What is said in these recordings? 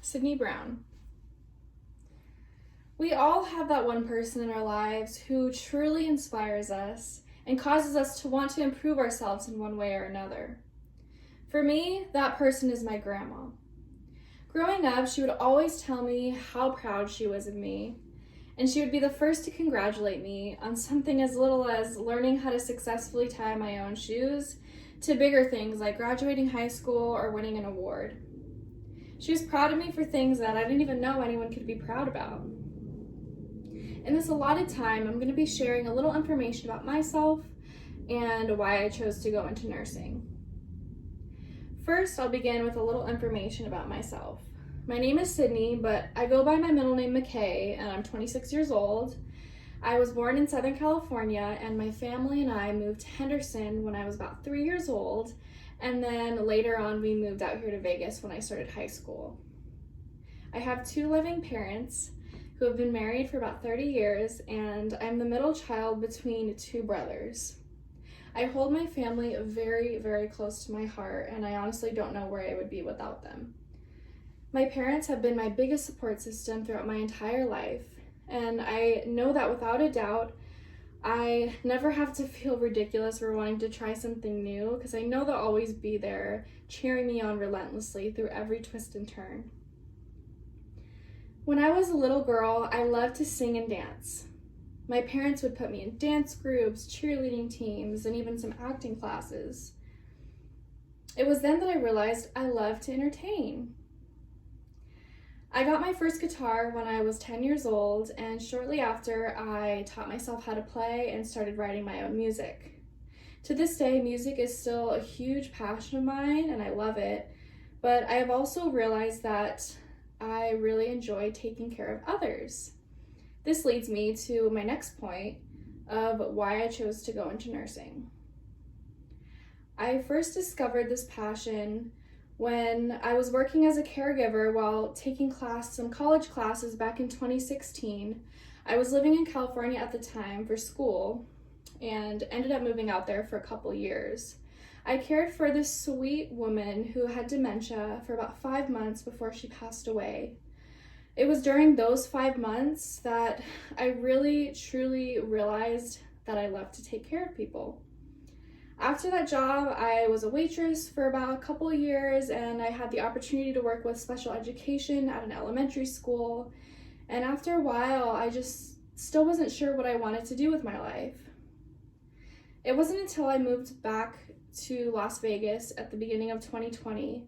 Sydney Brown. We all have that one person in our lives who truly inspires us and causes us to want to improve ourselves in one way or another. For me, that person is my grandma. Growing up, she would always tell me how proud she was of me, and she would be the first to congratulate me on something as little as learning how to successfully tie my own shoes to bigger things like graduating high school or winning an award. She was proud of me for things that I didn't even know anyone could be proud about. In this allotted time, I'm going to be sharing a little information about myself and why I chose to go into nursing. First, I'll begin with a little information about myself. My name is Sydney, but I go by my middle name McKay, and I'm 26 years old. I was born in Southern California, and my family and I moved to Henderson when I was about 3 years old, and then later on we moved out here to Vegas when I started high school. I have two living parents who have been married for about 30 years, and I'm the middle child between two brothers. I hold my family very, very close to my heart, and I honestly don't know where I would be without them. My parents have been my biggest support system throughout my entire life, and I know that without a doubt, I never have to feel ridiculous for wanting to try something new, because I know they'll always be there, cheering me on relentlessly through every twist and turn. When I was a little girl, I loved to sing and dance. My parents would put me in dance groups, cheerleading teams, and even some acting classes. It was then that I realized I loved to entertain. I got my first guitar when I was 10 years old, and shortly after, I taught myself how to play and started writing my own music. To this day, music is still a huge passion of mine, and I love it, but I have also realized that I really enjoy taking care of others. This leads me to my next point of why I chose to go into nursing. I first discovered this passion when I was working as a caregiver while taking some college classes back in 2016. I was living in California at the time for school and ended up moving out there for a couple years. I cared for this sweet woman who had dementia for about 5 months before she passed away. It was during those 5 months that I really, truly realized that I love to take care of people. After that job, I was a waitress for about a couple of years, and I had the opportunity to work with special education at an elementary school. And after a while, I just still wasn't sure what I wanted to do with my life. It wasn't until I moved back to Las Vegas at the beginning of 2020,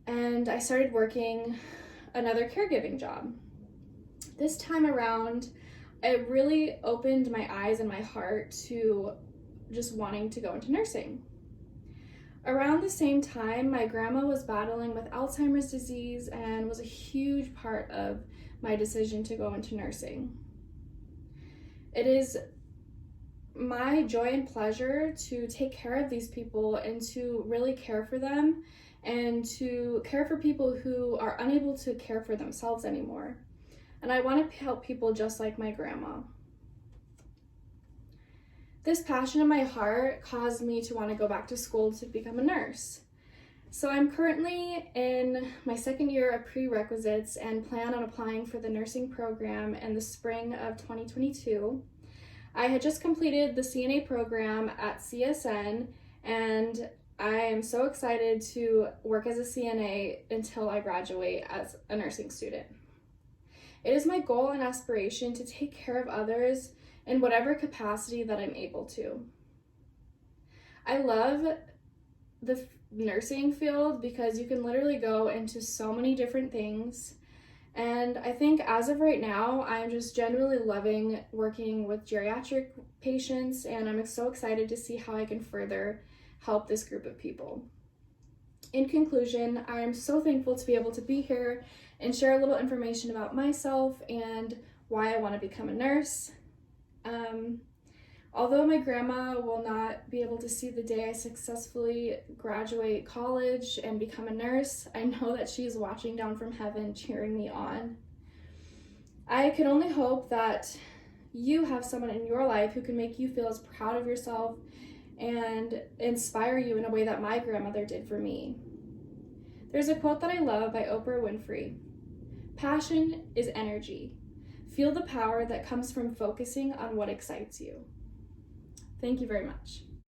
and I started working another caregiving job. This time around, it really opened my eyes and my heart to just wanting to go into nursing. Around the same time, my grandma was battling with Alzheimer's disease and was a huge part of my decision to go into nursing. It is my joy and pleasure to take care of these people and to really care for them and to care for people who are unable to care for themselves anymore. And I want to help people just like my grandma. This passion in my heart caused me to want to go back to school to become a nurse. So I'm currently in my second year of prerequisites and plan on applying for the nursing program in the spring of 2022. I had just completed the CNA program at CSN, and I am so excited to work as a CNA until I graduate as a nursing student. It is my goal and aspiration to take care of others in whatever capacity that I'm able to. I love the nursing field because you can literally go into so many different things. And I think as of right now, I'm just genuinely loving working with geriatric patients, and I'm so excited to see how I can further help this group of people. In conclusion, I am so thankful to be able to be here and share a little information about myself and why I want to become a nurse. Although my grandma will not be able to see the day I successfully graduate college and become a nurse, I know that she's watching down from heaven cheering me on. I can only hope that you have someone in your life who can make you feel as proud of yourself and inspire you in a way that my grandmother did for me. There's a quote that I love by Oprah Winfrey. Passion is energy. Feel the power that comes from focusing on what excites you. Thank you very much.